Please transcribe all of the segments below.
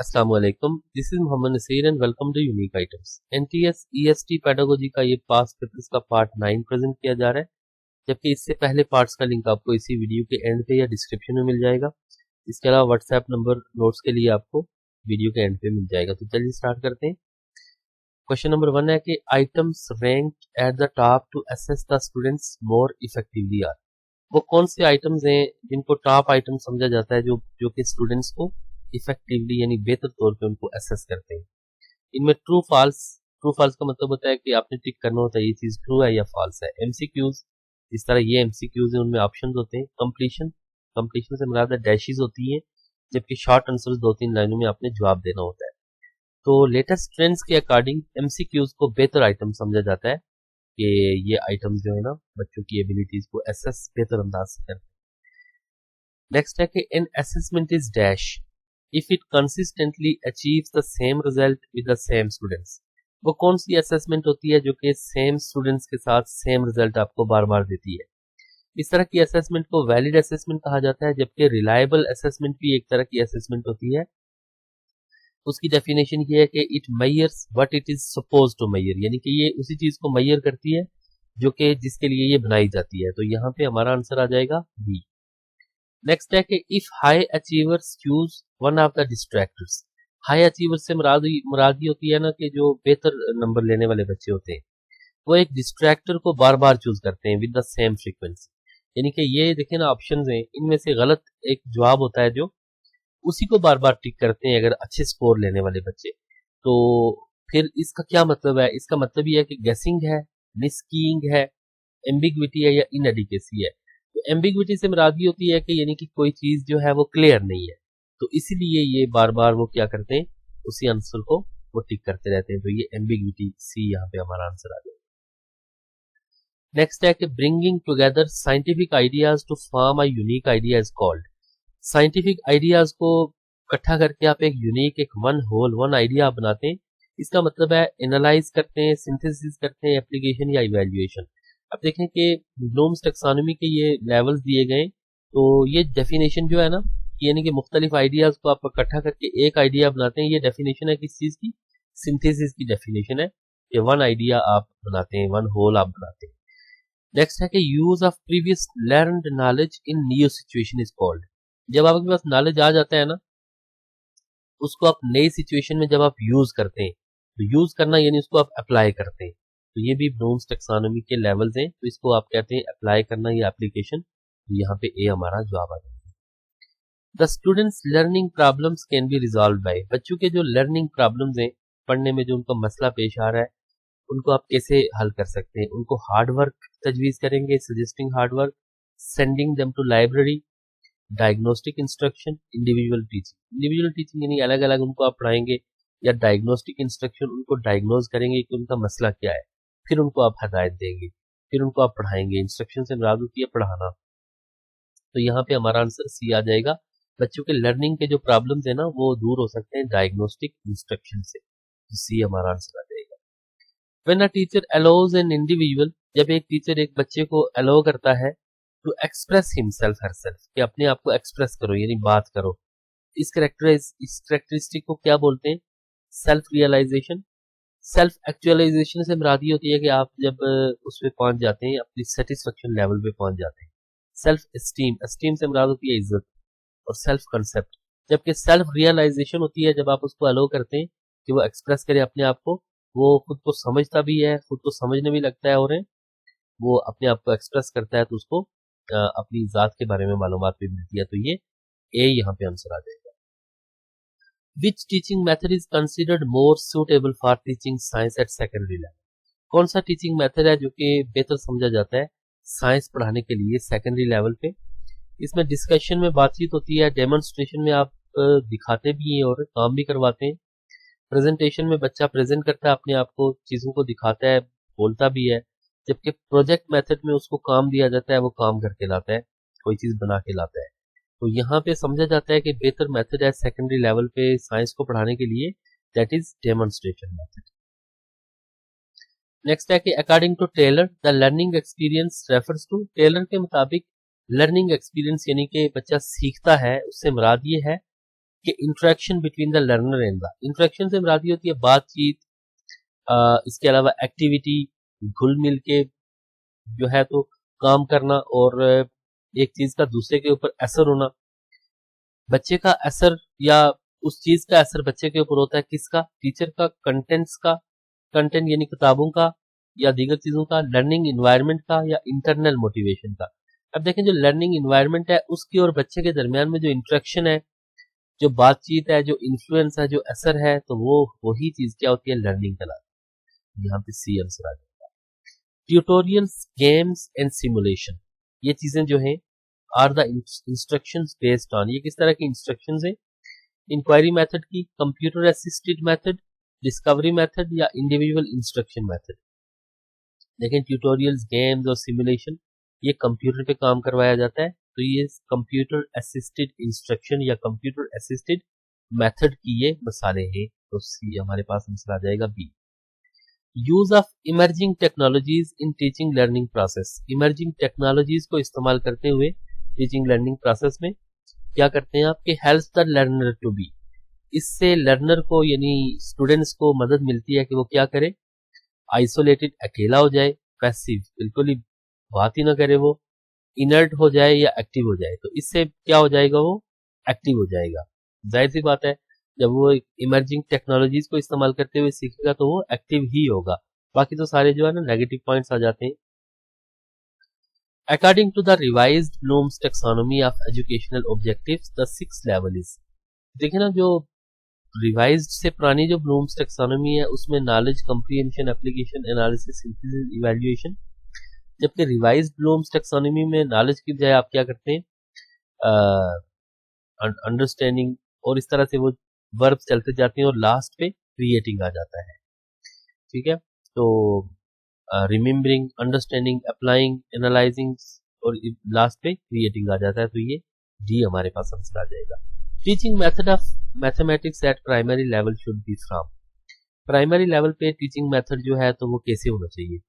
अस्सलाम वालेकुम, this is Mohammad Naseer and welcome to unique items. NTS EST pedagogy का ये पास्ट पेपर्स का पार्ट 9 प्रेजेंट किया जा रहा है, जबकि इससे पहले पार्ट्स का लिंक आपको इसी वीडियो के एंड पे या डिस्क्रिप्शन में मिल जाएगा। इसके अलावा व्हाट्सएप नंबर नोट्स के लिए आपको वीडियो के एंड पे मिल जाएगा। तो चलिए स्टार्ट करते हैं। क्वेश्चन नंबर 1 है कि items rank at the top to assess the students more effectively are. वो कौन से आइटम्स हैं जिनको टॉप आइटम समझा जाता है जो कि स्टूडेंट्स को इफेक्टिवली यानी बेहतर तौर पे उनको असेस करते हैं। इनमें ट्रू फॉल्स का मतलब होता है कि आपने टिक करना होता है ये चीज ट्रू है या फॉल्स है। एमसीक्यूज, इस तरह ये एमसीक्यूज है, उनमें ऑप्शंस होते हैं। कंप्लीशन से मुराद डैशेस होती है, जबकि शॉर्ट आंसर्स 2-3 लाइनों में आपने जवाब देना होता है। तो लेटेस्ट ट्रेंड्स के अकॉर्डिंग एमसीक्यूज को बेहतर आइटम समझा जाता है कि ये आइटम्स जो है ना बच्चों की एबिलिटीज को असेस बेहतर अंदाज से करते हैं। नेक्स्ट है कि an assessment is dash if it consistently achieves the same result with the same students. वो कौन सी असेसमेंट होती है जो कि सेम स्टूडेंट्स के साथ सेम रिजल्ट आपको बार बार देती है। इस तरह की असेसमेंट को वैलिड असेसमेंट कहा जाता है, जबकि रिलायबल असेसमेंट भी एक तरह की असेसमेंट होती है। उसकी डेफिनेशन ये है कि it measures what it is suppose to measure, यानी कि ये उसी चीज को मेजर करती है जो कि जिसके लिए ये बनाई जाती है। तो यहाँ पे हमारा आंसर आ जाएगा बी। नेक्स्ट है कि if high achievers choose one of the distractors. High achiever से मुराद ये होती है ना कि जो बेहतर नंबर लेने वाले बच्चे होते हैं वो एक डिस्ट्रैक्टर को बार बार चूज करते हैं विद द सेम फ्रीक्वेंसी। यानी कि ये देखें ना ऑप्शंस हैं, इनमें से गलत एक जवाब होता है जो उसी को बार बार टिक करते हैं अगर अच्छे स्कोर लेने वाले बच्चे। तो फिर इसका क्या मतलब है? इसका मतलब ये है कि गेसिंग है, मिसकीइंग है, एम्बिग्विटी है या इनएडिकेसी है। तो एम्बिग्विटी से मुराद ये होती है कि यानी कि कोई चीज जो है वो क्लियर नहीं है, तो इसीलिए ये बार बार वो क्या करते हैं उसी आंसर को वो टिक करते रहते हैं। तो ये एम्बिग्विटी सी यहाँ पे हमारा आंसर आ जाएगा। नेक्स्ट है कि bringing together scientific ideas to form a unique idea is called. Scientific ideas को इकट्ठा करके आप एक यूनिक एक वन आइडिया आप बनाते हैं। इसका मतलब है एनालाइज करते हैं, सिंथेसिस करते हैं, एप्लीकेशन या इवेल्युएशन। अब देखें कि ब्लूम्स टेक्सोनॉमी के ये लेवल्स दिए गए, तो ये डेफिनेशन जो है ना यानी कि मुख्तलिफ आइडियाज को आप इकट्ठा करके एक आइडिया बनाते हैं। ये डेफिनेशन है किस चीज की? सिंथेसिस की डेफिनेशन है कि वन आइडिया आप बनाते हैं, वन होल आप बनाते हैं। नेक्स्ट है कि use of previous learned knowledge in new situation is called. जब आपके पास नॉलेज आ जाता है ना उसको आप नई सिचुएशन में जब आप यूज करते हैं, तो यूज करना यानी उसको आप अप्लाई करते हैं। तो ये भी ब्लूम्स टेक्सोनॉमी के लेवल्स हैं, तो इसको आप कहते हैं अप्लाई करना या एप्लीकेशन। तो यहाँ पे ए हमारा जवाब आ जाएगा। The students learning problems can be resolve by. बच्चों के जो लर्निंग प्रॉब्लम्स हैं, पढ़ने में जो उनका मसला पेश आ रहा है उनको आप कैसे हल कर सकते हैं? उनको हार्ड वर्क तजवीज करेंगे, suggesting hard work, sending them to library, diagnostic instruction, individual teaching यानी अलग अलग उनको आप पढ़ाएंगे, या डायग्नोस्टिक इंस्ट्रक्शन उनको डायग्नोज करेंगे कि उनका मसला क्या है, फिर उनको आप हदायत देंगे, फिर उनको आप पढ़ाएंगे। इंस्ट्रक्शन से मुराद होती है पढ़ाना। तो यहाँ पे हमारा आंसर सी आ जाएगा। बच्चों के लर्निंग के जो प्रॉब्लम्स है ना वो दूर हो सकते हैं डायग्नोस्टिक इंस्ट्रक्शन से। तो सी हमारा आंसर आ जाएगा। When a teacher allows an individual, जब एक टीचर एक बच्चे को अलाउ करता है टू एक्सप्रेस हिमसेल्फ हरसेल्फ, कि अपने आप को एक्सप्रेस करो यानी बात करो। इस कैरेक्टरिस्टिक को क्या बोलते हैं? Self realisation. सेल्फ एक्चुअलाइजेशन से मुराद ये होती है कि आप जब उस पे पहुंच जाते हैं, अपनी सेटिस्फेक्शन लेवल पे पहुंच जाते हैं। सेल्फ एस्टीम, एस्टीम से मुराद होती है इज्जत। और सेल्फ कंसेप्ट, जबकि सेल्फ रियलाइजेशन होती है जब आप उसको अलाउ करते हैं कि वो एक्सप्रेस करे अपने आप को, वो खुद को समझता भी है, खुद को समझने भी लगता है, और वो अपने आप को एक्सप्रेस करता है, तो उसको अपनी जात के बारे में मालूमात भी मिलती है। तो ये ए यहाँ पे आंसर आ जाएगा। Which teaching method is considered more suitable for teaching science at secondary level. कौन सा टीचिंग मेथड है जो कि बेहतर समझा जाता है साइंस पढ़ाने के लिए सेकेंडरी लेवल पे? इसमें डिस्कशन में बातचीत होती है, डेमोन्स्ट्रेशन में आप दिखाते भी हैं और काम भी करवाते हैं, प्रेजेंटेशन में बच्चा प्रेजेंट करता है अपने आप को, चीजों को दिखाता है, बोलता भी है, जबकि प्रोजेक्ट मेथड में उसको काम दिया जाता है, वो काम करके लाता है, कोई चीज बना के लाता है। तो यहाँ पे समझा जाता है कि बेहतर मेथड है सेकेंडरी लेवल पे साइंस को पढ़ाने के लिए, that is demonstration method. Next है कि according to Taylor the learning experience refers to. Taylor के मुताबिक लर्निंग एक्सपीरियंस यानी कि बच्चा सीखता है, उससे मुराद ये है कि interaction between the learner and the, interaction से मुराद होती है बातचीत, इसके अलावा एक्टिविटी, घुल मिल के जो है तो काम करना और एक चीज का दूसरे के ऊपर असर होना। बच्चे का असर या उस चीज का असर बच्चे के ऊपर होता है किसका, टीचर का, कंटेंट्स का, कंटेंट यानी किताबों का या दीगर चीजों का, लर्निंग इन्वायरमेंट का या इंटरनल मोटिवेशन का। अब देखें जो लर्निंग इन्वायरमेंट है उसकी और बच्चे के दरमियान में जो इंटरेक्शन है, जो बातचीत है, जो इन्फ्लुएंस है, जो असर है, तो वो वही चीज क्या होती है, लर्निंग कहलाती है। यहाँ पे सी आंसर आ जाएगा। ट्यूटोरियल्स, गेम्स एंड सिमुलेशन, ये चीजें जो हैं are the instructions based on, ये किस तरह की इंस्ट्रक्शंस हैं, इंक्वायरी मेथड की, computer assisted method, discovery method या इंडिविजुअल इंस्ट्रक्शन मेथड। देखें ट्यूटोरियल्स, गेम्स और सिमुलेशन ये कंप्यूटर पे काम करवाया जाता है, तो ये कंप्यूटर असिस्टेड इंस्ट्रक्शन या कंप्यूटर असिस्टेड मेथड की ये मिसालें हैं। तो सी हमारे पास आंसर आ जाएगा B. Use of emerging technologies in teaching learning process, emerging technologies को इस्तेमाल करते हुए टीचिंग लर्निंग प्रोसेस में क्या करते हैं आपके, help the learner to be, इससे लर्नर को यानी स्टूडेंट्स को मदद मिलती है कि वो क्या करे, आइसोलेटेड, अकेला हो जाए, पैसिव, बिल्कुल ही बात ही ना करे, वो इनर्ट हो जाए या एक्टिव हो जाए। तो इससे क्या हो जाएगा, वो एक्टिव हो जाएगा। जाहिर सी बात है जब वो इमर्जिंग टेक्नोलॉजीज को इस्तेमाल करते हुए सीखेगा तो वो एक्टिव ही होगा, बाकी तो सारे जो है ना नेगेटिव पॉइंट्स आ जाते हैं। According to the revised Bloom's taxonomy of educational objectives the 6th level is, देखिए ना जो रिवाइज्ड से पुरानी जो ब्लूम्स टेक्सोनॉमी है उसमें knowledge, comprehension, application, analysis, synthesis, evaluation, जबकि रिवाइज्ड ब्लूम्स टेक्सोनॉमी में नॉलेज की बजाय आप क्या करते हैं, अंडरस्टैंडिंग, और इस तरह से वो वर्ब चलते जाते हैं और लास्ट पे क्रिएटिंग आ जाता है। ठीक है, तो रिमेम्बरिंग, अंडरस्टैंडिंग, अप्लाइंग, एनालाइजिंग और लास्ट पे क्रिएटिंग आ जाता है। तो ये डी हमारे पास आंसर आ जाएगा। Teaching method of mathematics eight primary level should be from, primary level पे टीचिंग मेथड जो है तो वो कैसे होना चाहिए,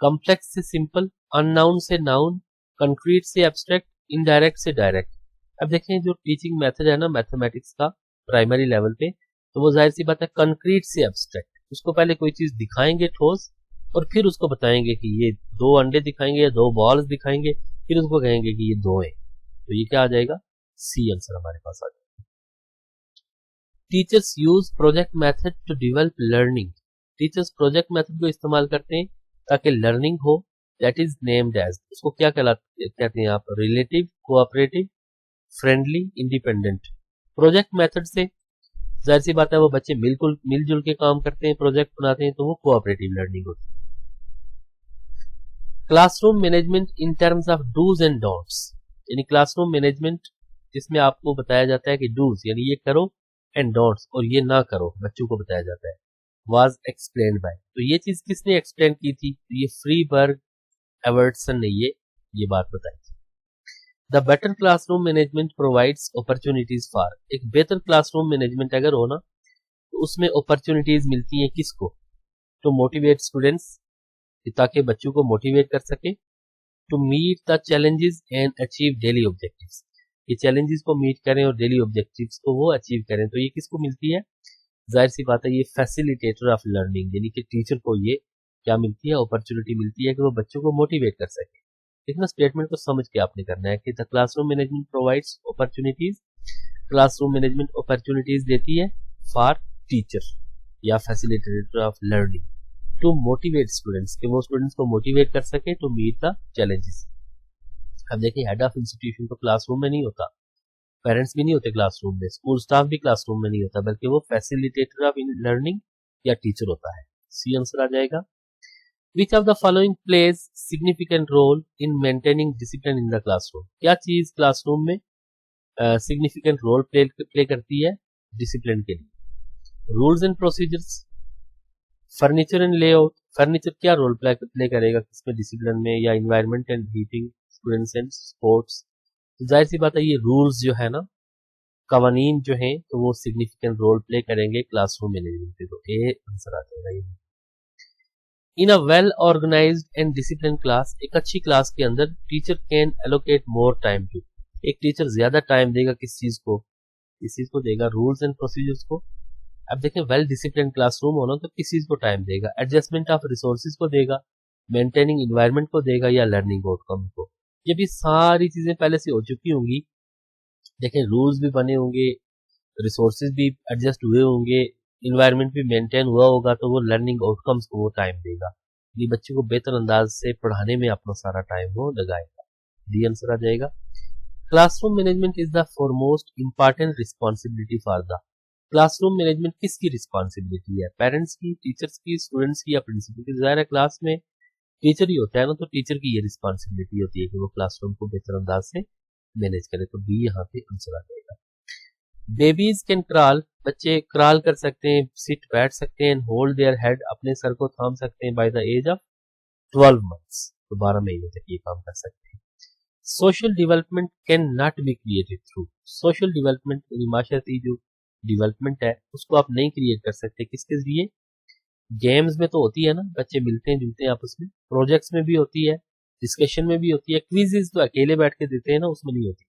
कॉम्प्लेक्स से सिंपल, अननाउन से नाउन, कंक्रीट से एब्स्ट्रैक्ट, इनडायरेक्ट से डायरेक्ट। अब देखें जो टीचिंग मेथड है ना मैथमेटिक्स का प्राइमरी लेवल पे, तो वो जाहिर सी बात है कंक्रीट से एब्स्ट्रैक्ट, उसको पहले कोई चीज दिखाएंगे ठोस और फिर उसको बताएंगे कि ये 2 अंडे दिखाएंगे या 2 बॉल्स दिखाएंगे, फिर उसको कहेंगे कि ये 2 है। तो ये क्या आ जाएगा, सी आंसर हमारे पास आ जाएगा। Teachers use project method to develop learning, teachers project method को इस्तेमाल करते हैं ताकि लर्निंग हो, दैट इज नेम्ड एज, उसको क्या कहते हैं आप, relative, cooperative, friendly, independent. Project method से जाहिर सी बात है वो बच्चे मिलजुल के काम करते हैं, प्रोजेक्ट बनाते हैं, तो वो कोऑपरेटिव लर्निंग होती है। Classroom management in terms of dos and don'ts, यानी क्लासरूम मैनेजमेंट जिसमें आपको बताया जाता है कि डूज यानी ये करो एंड डोंट्स और ये ना करो बच्चों को बताया जाता है, वाज एक्सप्लेन्ड बाय, तो ये चीज किसने एक्सप्लेन की थी, तो ये फ्रीबर्ग एवर्टसन ने ये बात बताई थी। The better classroom management provides opportunities for, एक बेहतर क्लासरूम मैनेजमेंट अगर हो ना तो उसमें अपॉर्चुनिटीज मिलती है किसको, टू मोटिवेट स्टूडेंट्स, ताकि बच्चों को मोटिवेट कर सके, to meet the challenges and achieve daily objectives, ये चैलेंजेस को मीट करें और डेली ऑब्जेक्टिव्स को वो अचीव करें। तो ये किसको मिलती है, जाहिर सी बात है ये फैसिलिटेटर ऑफ लर्निंग यानी कि टीचर को ये क्या मिलती है, अपॉर्चुनिटी मिलती है कि वो बच्चों को मोटिवेट कर सके। इतना स्टेटमेंट को समझ के आपने करना है कि the classroom management provides opportunities, classroom management opportunities देती है फॉर टीचर या facilitator of learning to motivate students, कि वो स्टूडेंट्स को मोटिवेट कर सके टू मीट द चैलेंजेस। अब देखिए हेड ऑफ इंस्टीट्यूशन तो क्लासरूम में नहीं होता, पेरेंट्स भी नहीं होते क्लासरूम में, स्कूल स्टाफ भी क्लासरूम में नहीं होता, बल्कि वो फैसिलिटेटर ऑफ लर्निंग या टीचर होता है। सी आंसर आ जाएगा। Which of the following plays significant role in maintaining discipline in the classroom? क्या चीज क्लासरूम में सिग्निफिकेंट रोल प्ले करती है डिसिप्लिन के लिए, rules and procedures, furniture and layout, furniture क्या रोल प्ले करेगा किसमें, डिसिप्लिन में, या environment and heating, students and sports. तो जाहिर सी बात है ये रूल्स जो है ना, कवानीन जो हैं, तो वो सिग्निफिकेंट रोल प्ले करेंगे क्लासरूम मैनेजमेंट पे। तो ए आंसर आ जाएगा ये। In a well organized and discipline class, एक अच्छी क्लास के अंदर teacher can allocate more time to, एक टीचर ज्यादा टाइम देगा किस चीज को, इस चीज को देगा, रूल्स एंड प्रोसीजर्स को। अब देखें वेल डिसिप्लिन क्लासरूम होना तो किस चीज को टाइम देगा, एडजस्टमेंट ऑफ रिसोर्सेज को देगा, मेंटेनिंग इन्वायरमेंट को देगा, या लर्निंग आउटकम को। जब ये सारी चीजें पहले से हो चुकी होंगी, देखें रूल्स भी बने होंगे, रिसोर्सेज भी एडजस्ट हुए होंगे, इन्वायरमेंट भी मेंटेन हुआ होगा, तो वो लर्निंग आउटकम्स को वो टाइम देगा, ये बच्चे को बेहतर अंदाज से पढ़ाने में अपना सारा टाइम वो लगाएगा। डी आंसर आ जाएगा। Classroom management is the foremost important responsibility for the. Classroom management किसकी रिस्पॉन्सिबिलिटी है, पेरेंट्स की, टीचर्स की, स्टूडेंट्स की, या प्रिंसिपल की। जाहिर है क्लास में टीचर ही होता है ना, तो टीचर की ये रिस्पॉन्सिबिलिटी होती है कि वो क्लासरूम को बेहतर अंदाज से मैनेज करे, तो बी यहाँ पे आंसर आ जाएगा। बेबीज कैन क्रॉल, बच्चे क्रॉल कर सकते हैं, सिट बैठ सकते हैं, होल्ड देयर हेड, अपने सर को थाम सकते हैं by the age of 12 months, तो 12 महीने तक ये काम कर सकते हैं। Social development can not be created through, social development यानी माशरती जो डेवलपमेंट है उसको आप नहीं क्रिएट कर सकते, किसके जरिए, गेम्स में तो होती है ना, बच्चे मिलते हैं जुलते हैं आपस में, प्रोजेक्ट्स में भी होती है, डिस्कशन में भी होती है, क्विज़ेस तो अकेले बैठ के देते हैं ना, उसमें नहीं होती।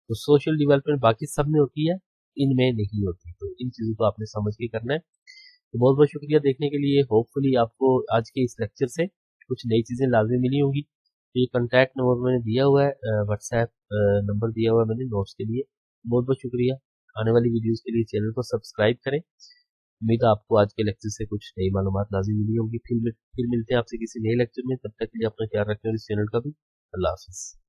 तो सोशल डेवलपमेंट बाकी सब में होती है, इनमें नहीं होती, तो इन चीज़ों को आपने समझ के करना है। तो बहुत बहुत शुक्रिया देखने के लिए। होपफुली आपको आज के इस लेक्चर से कुछ नई चीज़ें लाजमी मिली होंगी। तो ये कॉन्टैक्ट नंबर मैंने दिया हुआ है, व्हाट्सएप नंबर दिया हुआ है मैंने नोट्स के लिए। बहुत बहुत शुक्रिया। आने वाली वीडियोज़ के लिए चैनल को सब्सक्राइब करें। उम्मीद है आपको आज के लेक्चर से कुछ नई मालूमात लाजमी मिली होंगी। फिर मिलते हैं आपसे किसी नए लेक्चर में, तब तक के लिए अपना ख्याल रखें और इस चैनल का भी। अल्लाह हाफिज़।